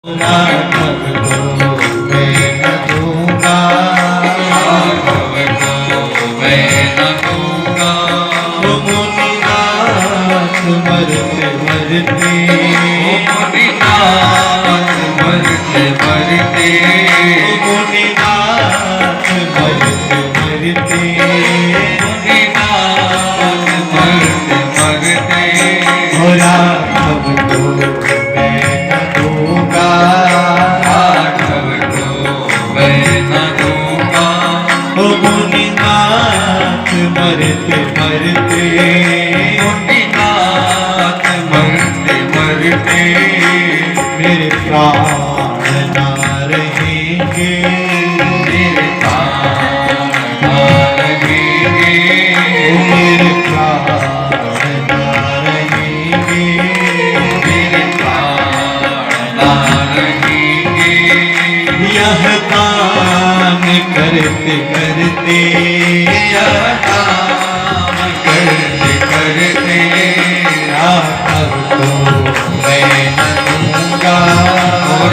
राघव को मैं न दूंगा, राघव को मैं न दूंगा। वो मुनिनाथ मरते मरते, वो मुनिनाथ मरते मरते, वो मुनिनाथ मरते मरते, मुनिनाथ मरते मरते। हो राघव को मैं न दूंगा, राघव को मैं न दूंगा। ओ मुनिनाथ मरते मरते, मुनिनाथ मरते मरते, मेरे प्राण ना रहेंगे, मेरे प्राण ना रहेंगे, मेरे प्राण ना रहेंगे, मेरे प्राण ना रहेंगे। यह काम करते करते, यह काम करते करते, राघव को मैं न दूंगा,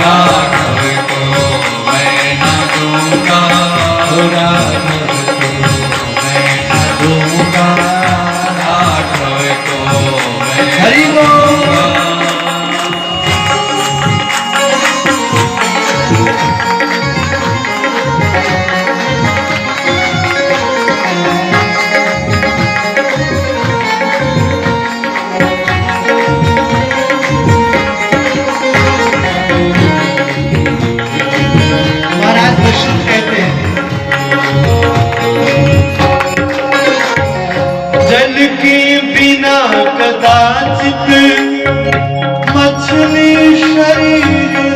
राघव को मैं न दूंगा, राघव को मैं न दूंगा, राघव को मैं हरि बोल। महाराज कृष्ण कहते हैं, जल के बिना कदाचित मछली शरीर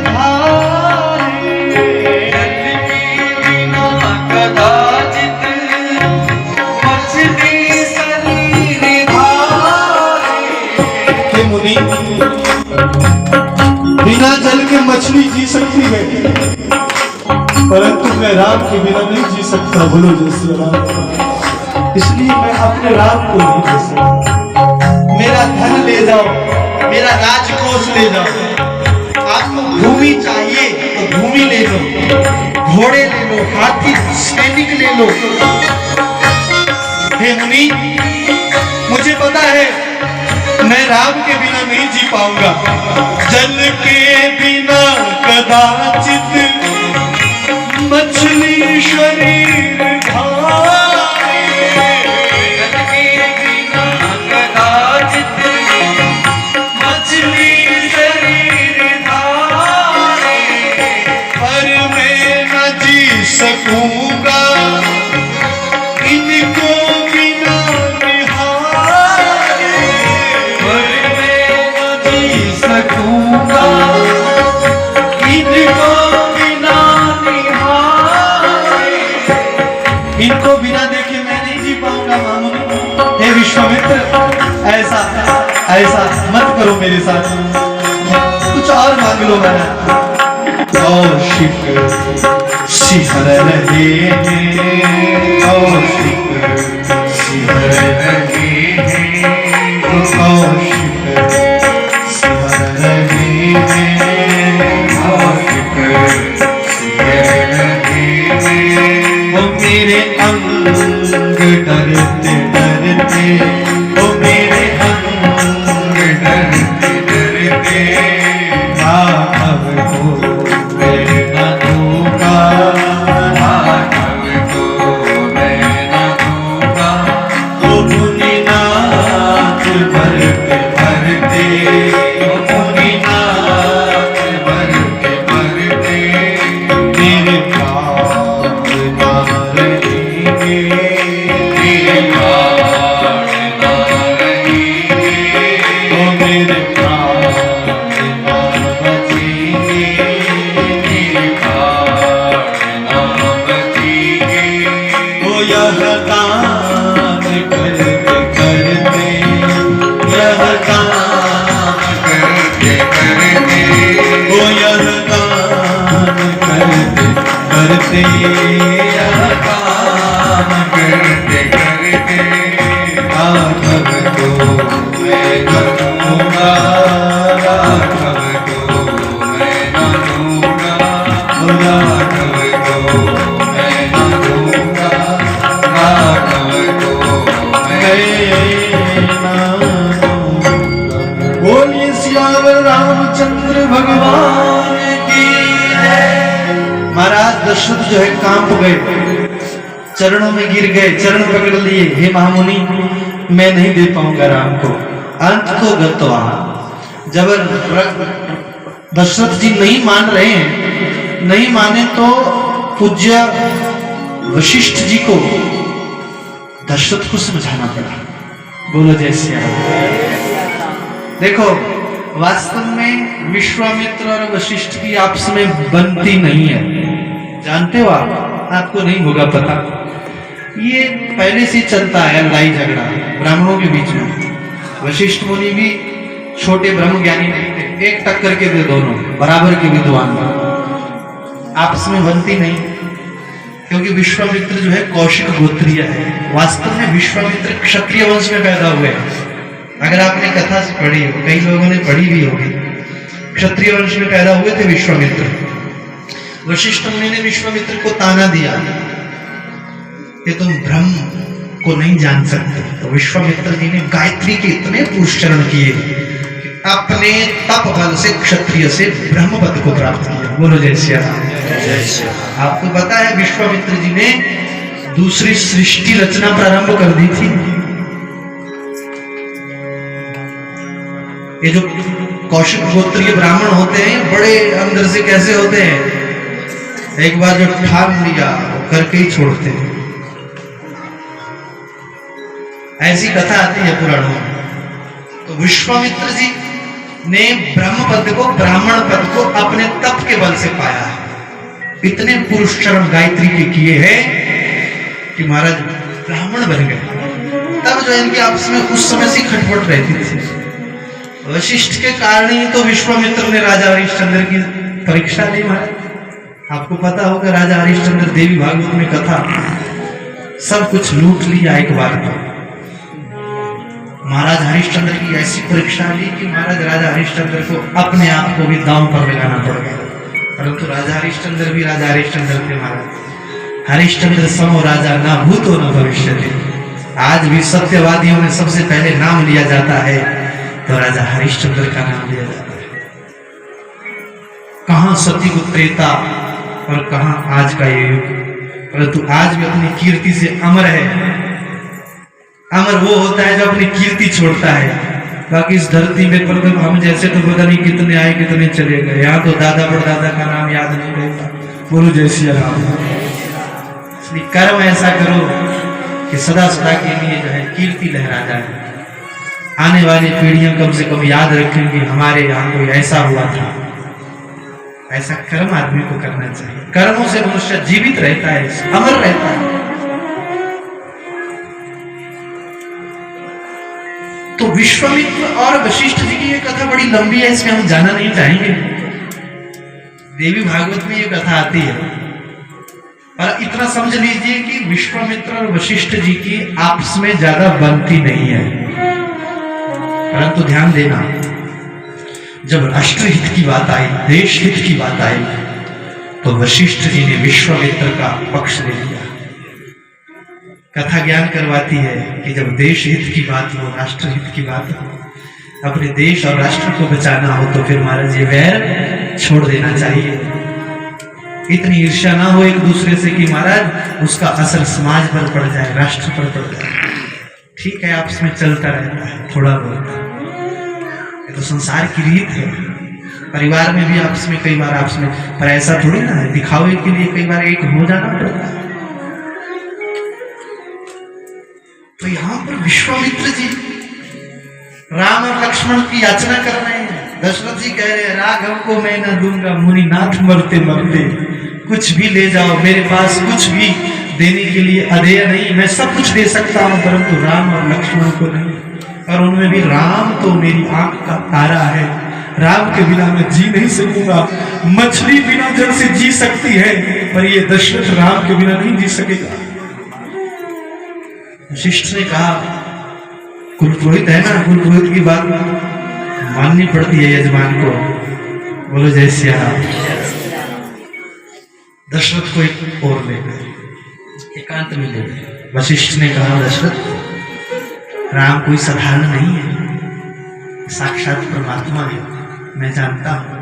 धारे, जल के बिना कदाचित मछली शरीर धारे। हे मुनि, बिना जल के मछली जी सकती है, परंतु मैं राम के बिना नहीं जी सकता। बोलो जैसे राम, इसलिए मैं अपने राम को नहीं दे सकता। मेरा धन ले जाओ, मेरा राजकोष ले जाओ, आपको भूमि चाहिए तो भूमि ले लो, घोड़े ले लो, हाथी सैनिक ले लो। हे मुनि, मुझे पता है मैं राम के बिना नहीं जी पाऊंगा। जल के बिना कदाचित मछली शरीर धारे, जल के बिना कदाचित मछली शरीर धारे, पर मैं न जी सकूंगा इनको बिना निहारे, पर मैं न जी सकूंगा इनको बिना निहारे। इनको बिना देखे मैं नहीं जी पाऊंगा मामुनि। हे विश्वामित्र, ऐसा ऐसा मत करो मेरे साथ, कुछ और मांग लो मेरा। कौशिक सिहर रहे हैं, कौशिक सिहर रहे हैं, कौशिक सिहर रहे हैं, कौशिक सिहर रहे हैं। वो मेरे अंग डरते डरते, वो मेरे अंग डरते डरते, राघव को मैं न दूंगा, राघव को मैं न दूंगा। वो मुनिनाथ मरते मरते, वो मुनिनाथ मरते मरते, मेरे प्राण ना रहेंगे, मेरे प्राण ना रहेंगे, वो मेरे प्राण ना बचेंगे, मेरे प्राण ना बचेंगे। वो यह काम करते करते, यह काम करते करते, वो यह काम करते करते, यह काम करते करते, राघव को मैं न दूंगा, राघव को मैं न बोलिए सियावर रामचंद्र भगवान की जय। महाराज दशरथ जो है कांप गए, चरणों में गिर गए, चरण पकड़ लिए, हे महामुनि मैं नहीं दे पाऊंगा राम को। अंत तो गत्वा, जब दशरथ जी नहीं मान रहे हैं, नहीं माने तो पूज्य वशिष्ठ जी को दशरथ को समझाना पड़ा। बोलो जय श्री राम। देखो वास्तव में विश्वामित्र और वशिष्ठ की आपस में बनती नहीं है, जानते हो आप, आपको नहीं होगा पता। ये पहले से चलता है लड़ाई झगड़ा ब्राह्मणों के बीच में। वशिष्ठ मुनि भी छोटे ब्रह्म ज्ञानी नहीं थे, एक टक्कर के थे, दोनों बराबर के विद्वान, आपस में बनती नहीं, क्योंकि विश्वामित्र जो है कौशिक गोत्रीय है। वास्तव में विश्वामित्र क्षत्रिय वंश में पैदा हुए हैं। अगर आपने कथा पढ़ी हो, कई लोगों ने पढ़ी भी होगी, क्षत्रिय वंश में पैदा हुए थे विश्वामित्र। वशिष्ठ मुनि ने विश्वामित्र को ताना दिया कि तुम ब्रह्म को नहीं जान सकते, तो विश्वामित्र जी ने गायत्री के इतने पुरुषचरण किए कि अपने तप बल से क्षत्रिय से ब्रह्म पद को प्राप्त किया। बोलो जय श्री राम। आपको पता है विश्वामित्र जी ने दूसरी सृष्टि रचना प्रारंभ कर दी थी। ये जो कौशिक गोत्रीय ब्राह्मण होते हैं बड़े अंदर से कैसे होते हैं, एक बार जो ठान लिया करके ही छोड़ते हैं। ऐसी कथा आती है पुराणों में। तो विश्वामित्र जी ने ब्रह्म पद को, ब्राह्मण पद को अपने तप के बल से पाया है। इतने पुरुष चरण गायत्री के किए हैं कि महाराज ब्राह्मण बन गए। तब जो इनकी आपस में उस समय से खटपट रहती थी। वशिष्ठ के कारण ही तो विश्वामित्र ने राजा हरिश्चंद्र की परीक्षा ली। महाराज आपको पता होगा राजा हरिश्चंद्र देवी भागवत में कथा, सब कुछ लूट लिया एक बार में। महाराज हरिश्चंद्र की ऐसी परीक्षा ली कि महाराज राजा हरिश्चंद्र को अपने आप को भी दांव पर लगाना पड़ गया। परंतु राजा हरिश्चंद्र भी राजा हरिश्चंद्र थे। महाराज हरिश्चंद्र समो राजा ना भूतो न भविष्यति। आज भी सत्यवादियों में सबसे पहले नाम लिया जाता है तो राजा हरिश्चंद्र का नाम लिया जाता है। कहां सतयुग त्रेता और कहां आज का ये युग, परंतु आज भी अपनी कीर्ति से अमर है। अमर वो होता है जो अपनी कीर्ति छोड़ता है। बाकी इस धरती में प्रथम हम जैसे तो पता नहीं कितने आए कितने चले गए। यहाँ तो दादा परदादा का नाम याद नहीं रहता। बोलो जय श्री राम। इसलिए कर्म ऐसा करो कि सदा सदा के लिए जो है कीर्ति लहरा जाए। आने वाली पीढ़ियां कम से कम याद रखेंगे हमारे यहाँ कोई ऐसा हुआ था। ऐसा कर्म आदमी को करना चाहिए। कर्मों से मनुष्य जीवित रहता है, अमर रहता है। तो विश्वामित्र और वशिष्ठ जी की ये कथा बड़ी लंबी है, इसमें हम जाना नहीं चाहेंगे। देवी भागवत में ये कथा आती है, और इतना समझ लीजिए कि विश्वामित्र और वशिष्ठ जी की आपस में ज्यादा बनती नहीं है। परंतु ध्यान देना, जब राष्ट्रहित की बात आई, देश हित की बात आई, तो वशिष्ठ जी ने विश्वामित्र का पक्ष ले लिया। कथा ज्ञान करवाती है कि जब देश हित की बात हो, राष्ट्र हित की बात हो, अपने देश और राष्ट्र को बचाना हो, तो फिर महाराज ये वैर छोड़ देना चाहिए। इतनी ईर्ष्या ना हो एक दूसरे से कि महाराज उसका असर समाज पर पड़ जाए, राष्ट्र पर पड़ जाए। ठीक है, आपस में चलता रहता है थोड़ा बहुत, ये तो संसार की रीत है। परिवार में भी आपस में कई बार आपस में, पर ऐसा थोड़ी ना है, दिखावे के लिए कई बार एक हो जाना पड़ता है। तो यहां पर विश्वामित्र जी राम और लक्ष्मण की याचना कर रहे हैं। दशरथ जी कह रहे हैं राघव को मैं न दूंगा, मुनिनाथ मरते मरते कुछ भी ले जाओ, मेरे पास कुछ भी देने के लिए अधेय नहीं, मैं सब कुछ दे सकता हूं, परंतु राम और लक्ष्मण को नहीं। और उनमें भी राम तो मेरी आंख का तारा है, राम के बिना मैं जी नहीं सकूंगा। मछली बिना जल से जी सकती है, पर ये दशरथ राम के बिना नहीं जी सकेगा। वशिष्ठ ने कहा, कुलपुरोहित है ना, कुलपुरोहित की बात माननी पड़ती है यजमान को। बोलो जय श्री राम। दशरथ को एक और ले गए, एकांत में ले गए। वशिष्ठ ने कहा, दशरथ राम कोई साधारण नहीं है, साक्षात परमात्मा है, मैं जानता हूं।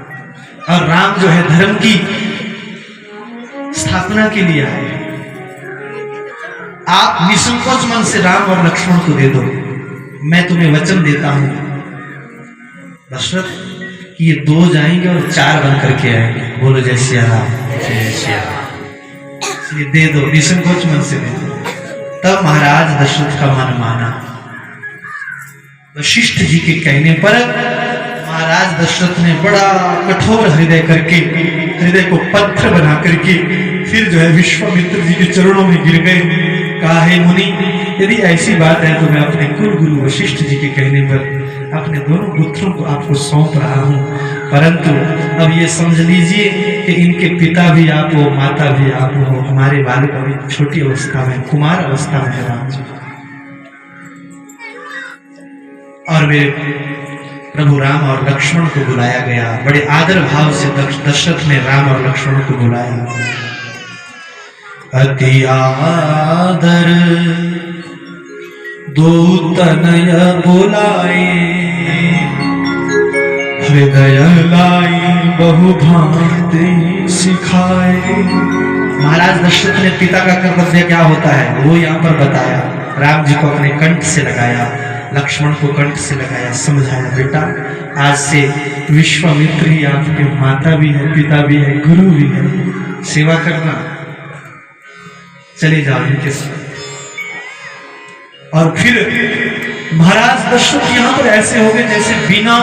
और राम जो है धर्म की स्थापना के लिए आए हैं। आप निसंकोच मन से राम और लक्ष्मण को दे दो, मैं तुम्हें वचन देता हूं दशरथ कि ये 2 जाएंगे और 4 बन करके आएंगे। बोलो जय सिया राम, जय सिया राम। इसलिए दे दो, निसंकोच मन से दे दो। तब महाराज दशरथ का मन माना। वशिष्ठ जी के कहने पर महाराज दशरथ ने बड़ा कठोर हृदय करके, हृदय को पत्थर बना करके फिर जो है विश्वामित्र जी के चरणों में गिर गए। कहा, हे मुनि, यदि ऐसी बात है तो मैं अपने कुल गुरु वशिष्ठ जी के कहने पर अपने दोनों पुत्रों को आपको सौंप रहा हूं, परंतु अब ये समझ लीजिए कि इनके पिता भी आप हो, माता भी आप हो। हमारे बालक अभी छोटी अवस्था में, कुमार अवस्था में है राम जी। और वे प्रभु राम और लक्ष्मण को बुलाया गया। बड़े आदर भाव से दशरथ ने राम और लक्ष्मण को बुलाया। अति आदर दो तनय बुलाए, हृदय लाई बहु भांति सिखाए। महाराज दशरथ ने पिता का कर्तव्य क्या होता है वो यहाँ पर बताया। राम जी को अपने कंठ से लगाया, लक्ष्मण को कंठ से लगाया, समझाया, बेटा आज से विश्वामित्र ही आपके माता भी है, पिता भी है, गुरु भी है, सेवा करना, चले जाओ इनके साथ। और फिर महाराज दशरथ यहाँ पर ऐसे हो गए जैसे बिना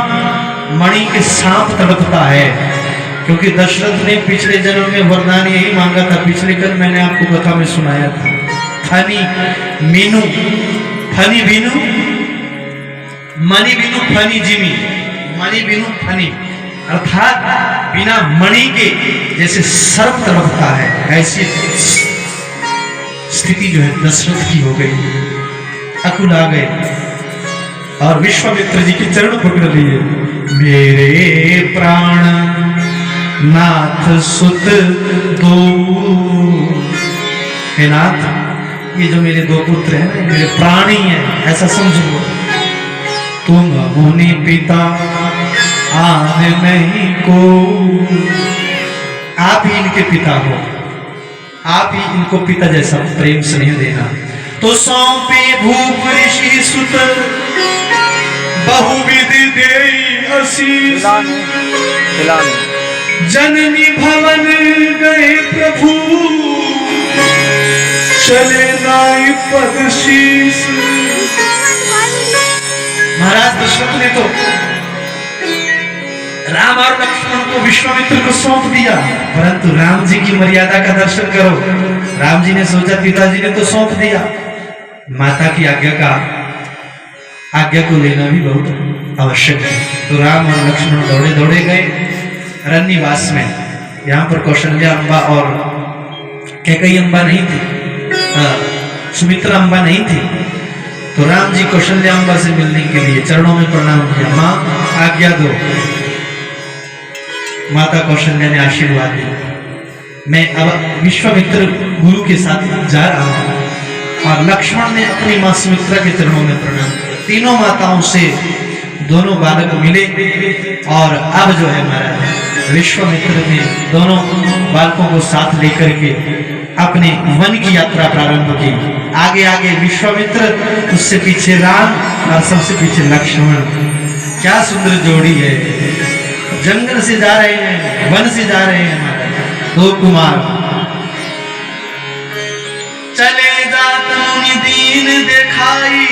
मणि के सांप तड़पता है, क्योंकि दशरथ ने पिछले जन्म में वरदान यही मांगा था। पिछले कल मैंने आपको कथा में सुनाया था, फनी मीनू, फनी बीनू, मणि बिनु फनी जिमी, मणि बिनु फनी, अर्थात बिना मणि के जैसे सर्प तड़पता है, ऐसी स्थिति जो है दशरथ की हो गई। अकुल आ गए और विश्वामित्र जी के चरण पकड़ लिए। मेरे प्राण नाथ सुत दो, हे नाथ ये जो मेरे 2 पुत्र हैं ना, मेरे प्राण ही हैं, ऐसा समझो। तुम मुनि पिता आन नहीं को, आप ही इनके पिता हो, आप ही इनको पिता जैसा प्रेम स्नेह देना। तो सौंपे भूप ऋषि सुत बहुविधि देई आशीष, जननी भवन गए प्रभु चले नाई पद शीस। महाराज दशरथ ने तो राम और लक्ष्मण को विश्वामित्र को सौंप दिया, परंतु राम जी की मर्यादा का दर्शन करो। राम जी ने सोचा पिताजी ने तो सौंप दिया, माता की आज्ञा को लेना भी बहुत आवश्यक है। तो राम और लक्ष्मण दौड़े दौड़े गए अरण्यवास में। यहाँ पर कौशल्या अम्बा और कैकेयी अम्बा नहीं थी, सुमित्रा अम्बा नहीं थी। तो राम जी कौशल्या अम्बा से मिलने के लिए चरणों में प्रणाम किया, माँ आज्ञा दो। माता कौशल्या ने आशीर्वाद दिया, मैं अब विश्वामित्र गुरु के साथ जा रहा हूं। और लक्ष्मण ने अपनी मां सुमित्रा के चरणों में प्रणाम किया। तीनों माताओं से दोनों बालक मिले और अब जो है महाराज विश्वामित्र ने दोनों बालकों को साथ लेकर के अपने वन की यात्रा प्रारंभ की। आगे आगे विश्वामित्र, उससे पीछे राम और सबसे पीछे लक्ष्मण। क्या सुंदर जोड़ी है, जंगल से जा रहे हैं, वन से जा रहे हैं महाराज 2 कुमार। चले जाता दीन दिखाई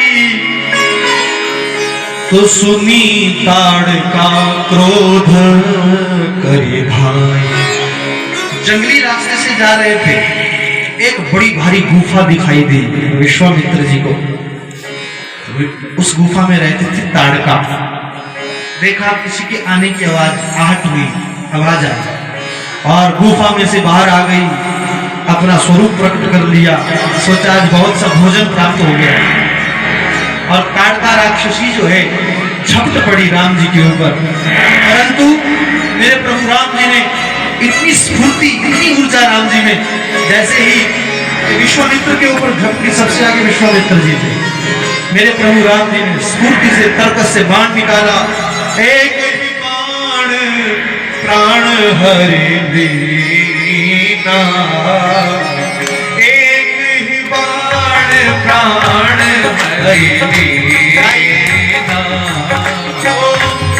तो सुनी ताड़ का क्रोध करे भाई। जंगली रास्ते से जा रहे थे, एक बड़ी भारी गुफा दिखाई दी विश्वामित्र जी को। उस गुफा में रहते थे ताड़का। देखा किसी के आने की आवाज, आहट हुई, आवाज आई और गुफा में से बाहर आ गई, अपना स्वरूप प्रकट कर लिया। सोचा आज बहुत सा भोजन प्राप्त हो गया। और ताड़का राक्षसी जो है झपट पड़ी राम जी के ऊपर, परंतु मेरे प्रभु राम जी ने इतनी स्फूर्ति, इतनी ऊर्जा राम जी में, जैसे ही विश्वामित्र के ऊपर झपकी, सबसे आगे विश्वामित्र जी थे। मेरे प्रभु राम जी ने स्फूर्ति से, तर्क से बाण निकाला। एक ही बाण प्राण हरि लीना, एक ही बाण प्राण हरि लीना,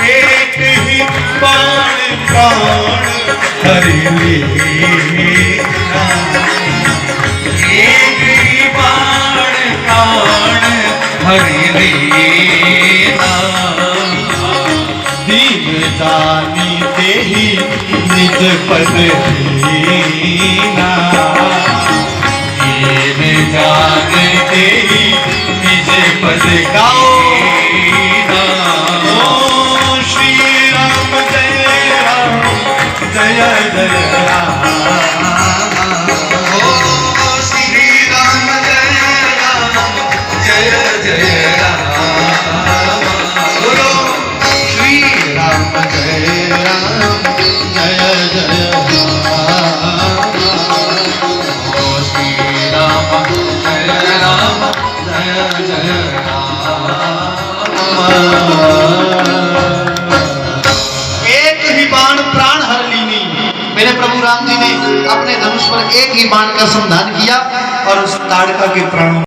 एक ही बाण प्राण हरि लीना, एक ही बाण प्राण हरि लीना। दीन जानी ते ही निज पद हीना, दीन जानते ही निज पद गाओ। ओ श्री राम जय राम जय जय राम, ओ श्री राम जय राम जय जय राम, बोलो श्री राम जय राम जय जय राम, ओ श्री राम जय राम जय जय राम। एक ही बाण प्राण हर लीनी। मेरे प्रभु राम जी ने अपने धनुष पर एक ही बाण का संधान किया और उस ताड़का के प्राणों